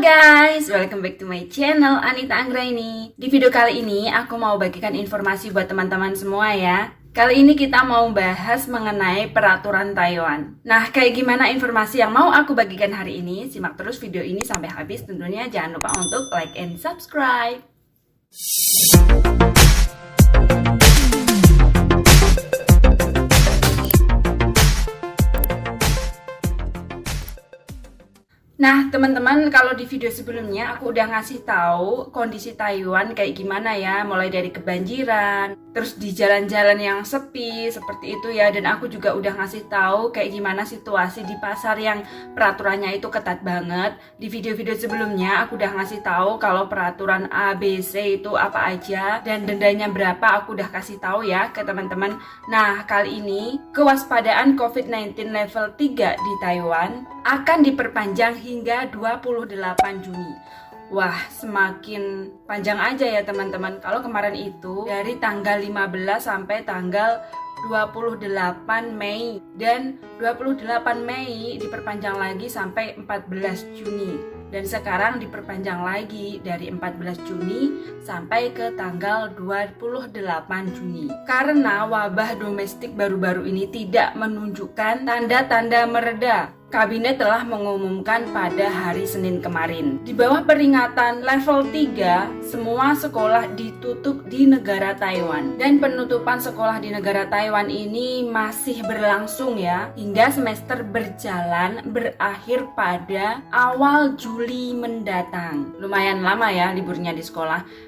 guys, welcome back to my channel Anita Anggraini. Di video kali ini aku mau bagikan informasi buat teman-teman semua ya. Kali ini kita mau bahas mengenai peraturan Taiwan. Nah, kayak gimana informasi yang mau aku bagikan hari ini? Simak terus video ini sampai habis. Tentunya jangan lupa untuk like and subscribe. Nah, teman-teman, kalau di video sebelumnya aku udah ngasih tahu kondisi Taiwan kayak gimana ya, mulai dari kebanjiran, terus di jalan-jalan yang sepi seperti itu ya, dan aku juga udah ngasih tahu kayak gimana situasi di pasar yang peraturannya itu ketat banget. Di video-video sebelumnya aku udah ngasih tahu kalau peraturan ABC itu apa aja dan dendanya berapa, aku udah kasih tahu ya ke teman-teman. Nah, kali ini kewaspadaan COVID-19 level 3 di Taiwan akan diperpanjang hingga 28 Juni. Wah, semakin panjang aja ya teman-teman. Kalau kemarin itu dari tanggal 15 sampai tanggal 28 Mei dan 28 Mei diperpanjang lagi sampai 14 Juni. Dan sekarang diperpanjang lagi dari 14 Juni sampai ke tanggal 28 Juni. Karena wabah domestik baru-baru ini tidak menunjukkan tanda-tanda mereda. Kabinet telah mengumumkan pada hari Senin kemarin. Di bawah peringatan level 3, semua sekolah ditutup di negara Taiwan. Dan penutupan sekolah di negara Taiwan ini masih berlangsung ya, hingga semester berjalan berakhir pada awal Juli mendatang. Lumayan lama ya liburnya di sekolah.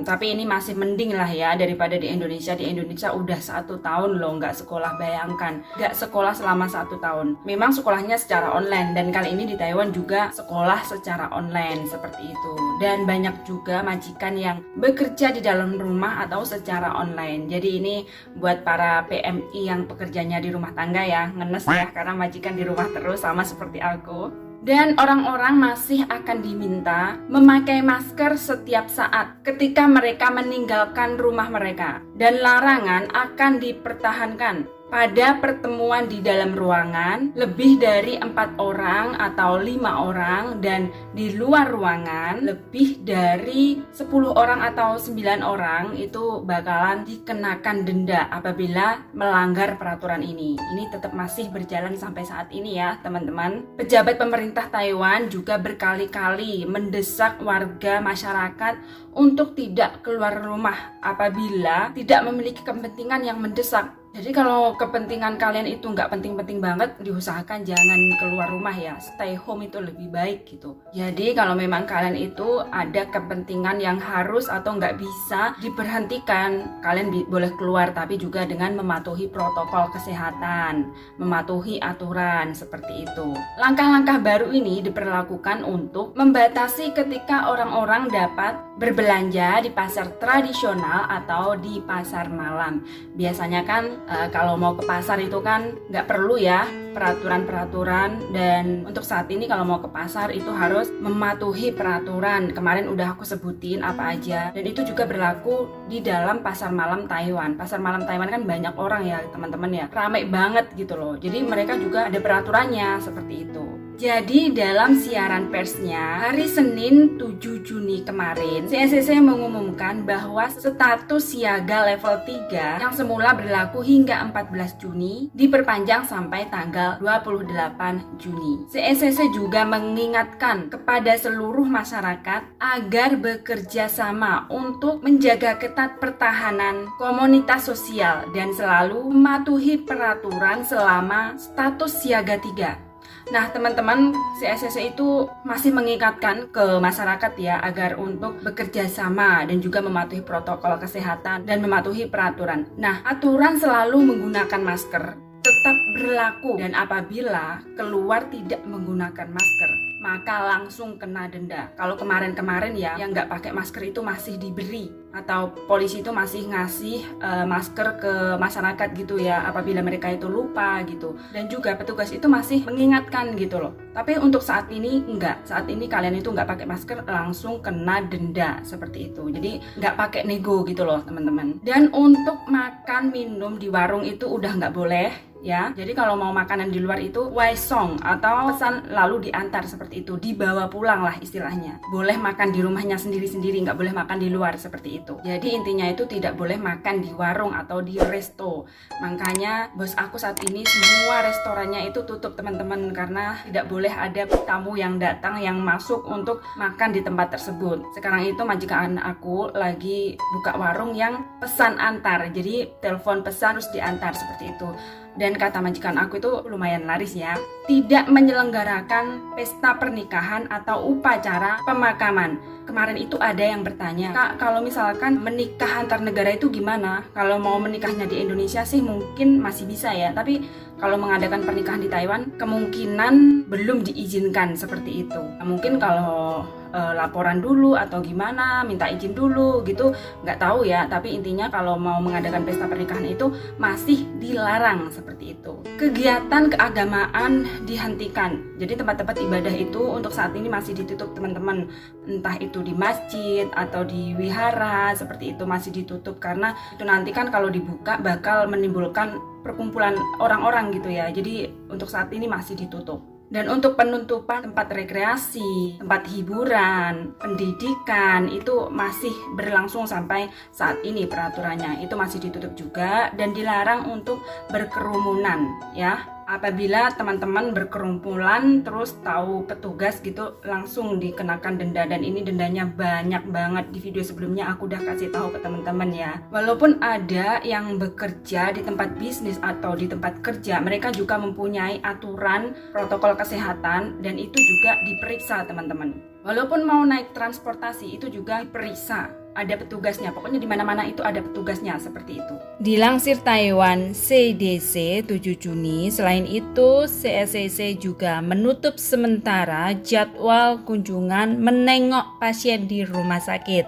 Tapi ini masih mending lah ya daripada di Indonesia. Di Indonesia udah 1 tahun loh nggak sekolah, bayangkan. Nggak sekolah selama 1 tahun. Memang sekolahnya secara online, dan kali ini di Taiwan juga sekolah secara online seperti itu. Dan banyak juga majikan yang bekerja di dalam rumah atau secara online. Jadi ini buat para PMI yang pekerjanya di rumah tangga ya, ngenes ya, karena majikan di rumah terus sama seperti aku. Dan orang-orang masih akan diminta memakai masker setiap saat ketika mereka meninggalkan rumah mereka. Dan larangan akan dipertahankan pada pertemuan di dalam ruangan lebih dari 4 orang atau 5 orang, dan di luar ruangan lebih dari 10 orang atau 9 orang itu bakalan dikenakan denda apabila melanggar peraturan ini. Ini tetap masih berjalan sampai saat ini ya teman-teman. Pejabat pemerintah Taiwan juga berkali-kali mendesak warga masyarakat untuk tidak keluar rumah apabila tidak memiliki kepentingan yang mendesak. Jadi kalau kepentingan kalian itu nggak penting-penting banget, diusahakan jangan keluar rumah ya, stay home itu lebih baik gitu. Jadi kalau memang kalian itu ada kepentingan yang harus atau nggak bisa diberhentikan, kalian boleh keluar, tapi juga dengan mematuhi protokol kesehatan, mematuhi aturan seperti itu. Langkah-langkah baru ini diperlakukan untuk membatasi ketika orang-orang dapat berbelanja di pasar tradisional atau di pasar malam. Biasanya kan kalau mau ke pasar itu kan nggak perlu ya peraturan-peraturan, dan untuk saat ini kalau mau ke pasar itu harus mematuhi peraturan. Kemarin udah aku sebutin apa aja, dan itu juga berlaku di dalam pasar malam Taiwan. Pasar malam Taiwan kan banyak orang ya teman-teman ya, ramai banget gitu loh. Jadi mereka juga ada peraturannya seperti itu. Jadi dalam siaran persnya hari Senin 7 Juni kemarin, CSCC mengumumkan bahwa status siaga level 3 yang semula berlaku hingga 14 Juni diperpanjang sampai tanggal 28 Juni. CSCC juga mengingatkan kepada seluruh masyarakat agar bekerja sama untuk menjaga ketat pertahanan komunitas sosial dan selalu mematuhi peraturan selama status siaga 3. Nah teman-teman, CSCC itu masih mengingatkan ke masyarakat ya agar untuk bekerja sama dan juga mematuhi protokol kesehatan dan mematuhi peraturan. Nah, aturan selalu menggunakan masker tetap berlaku, dan apabila keluar tidak menggunakan masker maka langsung kena denda. Kalau kemarin-kemarin ya yang nggak pakai masker itu masih diberi, atau polisi itu masih ngasih masker ke masyarakat gitu ya apabila mereka itu lupa gitu, dan juga petugas itu masih mengingatkan gitu loh. Tapi untuk saat ini enggak, saat ini kalian itu nggak pakai masker langsung kena denda seperti itu. Jadi nggak pakai nego gitu loh teman-teman. Dan untuk makan minum di warung itu udah nggak boleh ya. Jadi kalau mau makanan di luar itu waesong atau pesan lalu diantar seperti itu, dibawa pulang lah istilahnya. Boleh makan di rumahnya sendiri-sendiri, nggak boleh makan di luar seperti itu. Jadi intinya itu tidak boleh makan di warung atau di resto. Makanya bos aku saat ini semua restorannya itu tutup teman-teman, karena tidak boleh ada tamu yang datang yang masuk untuk makan di tempat tersebut. Sekarang itu majikan aku lagi buka warung yang pesan antar, jadi telepon pesan terus diantar seperti itu. Dan kata majikan aku itu lumayan laris ya, tidak menyelenggarakan pesta pernikahan atau upacara pemakaman. Kemarin itu ada yang bertanya, Kak, kalau misalkan menikah antar negara itu gimana? Kalau mau menikahnya di Indonesia sih mungkin masih bisa ya, tapi kalau mengadakan pernikahan di Taiwan kemungkinan belum diizinkan seperti itu. Nah, mungkin kalau laporan dulu atau gimana, minta izin dulu gitu, nggak tahu ya. Tapi intinya kalau mau mengadakan pesta pernikahan itu masih dilarang seperti itu. Kegiatan keagamaan dihentikan. Jadi tempat-tempat ibadah itu untuk saat ini masih ditutup teman-teman. Entah itu di masjid atau di wihara seperti itu masih ditutup, karena itu nanti kan kalau dibuka bakal menimbulkan perkumpulan orang-orang gitu ya. Jadi untuk saat ini masih ditutup. Dan untuk penutupan tempat rekreasi, tempat hiburan, pendidikan itu masih berlangsung sampai saat ini peraturannya. Itu masih ditutup juga dan dilarang untuk berkerumunan ya. Apabila teman-teman berkerumpulan terus tahu petugas gitu langsung dikenakan denda, dan ini dendanya banyak banget. Di video sebelumnya aku udah kasih tahu ke teman-teman ya. Walaupun ada yang bekerja di tempat bisnis atau di tempat kerja, mereka juga mempunyai aturan protokol kesehatan dan itu juga diperiksa teman-teman. Walaupun mau naik transportasi itu juga diperiksa, ada petugasnya. Pokoknya di mana-mana itu ada petugasnya seperti itu. Dilansir Taiwan CDC 7 Juni, selain itu CSCC juga menutup sementara jadwal kunjungan menengok pasien di rumah sakit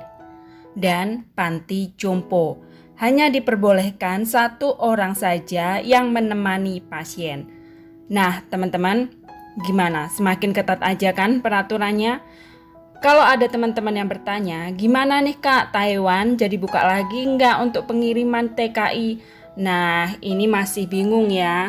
dan panti jompo. Hanya diperbolehkan 1 orang saja yang menemani pasien. Nah, teman-teman, gimana? Semakin ketat aja kan peraturannya? Kalau ada teman-teman yang bertanya, gimana nih Kak, Taiwan jadi buka lagi nggak untuk pengiriman TKI? Nah, ini masih bingung ya.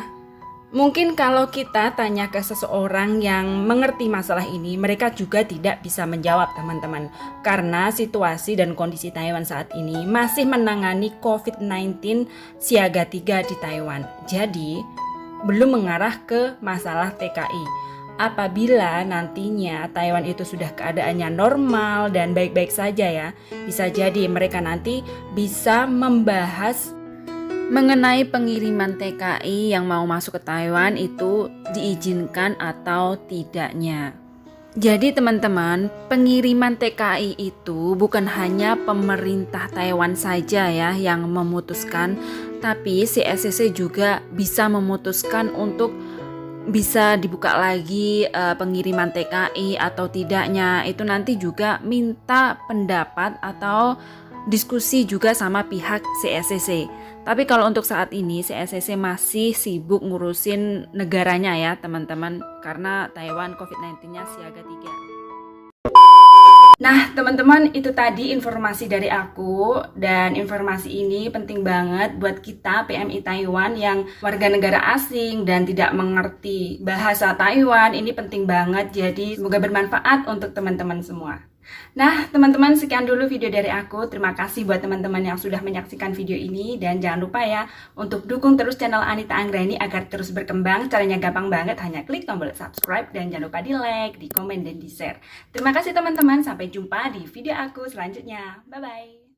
Mungkin kalau kita tanya ke seseorang yang mengerti masalah ini, mereka juga tidak bisa menjawab teman-teman. Karena situasi dan kondisi Taiwan saat ini masih menangani COVID-19 siaga 3 di Taiwan. Jadi, belum mengarah ke masalah TKI. Apabila nantinya Taiwan itu sudah keadaannya normal dan baik-baik saja ya, bisa jadi mereka nanti bisa membahas mengenai pengiriman TKI yang mau masuk ke Taiwan itu diizinkan atau tidaknya. Jadi teman-teman, pengiriman TKI itu bukan hanya pemerintah Taiwan saja ya yang memutuskan, tapi CSCC juga bisa memutuskan untuk bisa dibuka lagi pengiriman TKI atau tidaknya. Itu nanti juga minta pendapat atau diskusi juga sama pihak CSCC. Tapi kalau untuk saat ini CSCC masih sibuk ngurusin negaranya ya teman-teman, karena Taiwan COVID-19-nya siaga 3. Nah teman-teman, itu tadi informasi dari aku, dan informasi ini penting banget buat kita PMI Taiwan yang warga negara asing dan tidak mengerti bahasa Taiwan. Ini penting banget, jadi semoga bermanfaat untuk teman-teman semua. Nah teman-teman, sekian dulu video dari aku. Terima kasih buat teman-teman yang sudah menyaksikan video ini, dan jangan lupa ya untuk dukung terus channel Anita Anggraini agar terus berkembang. Caranya gampang banget, hanya klik tombol subscribe dan jangan lupa di like, di komen, dan di share. Terima kasih teman-teman, sampai jumpa di video aku selanjutnya. Bye bye.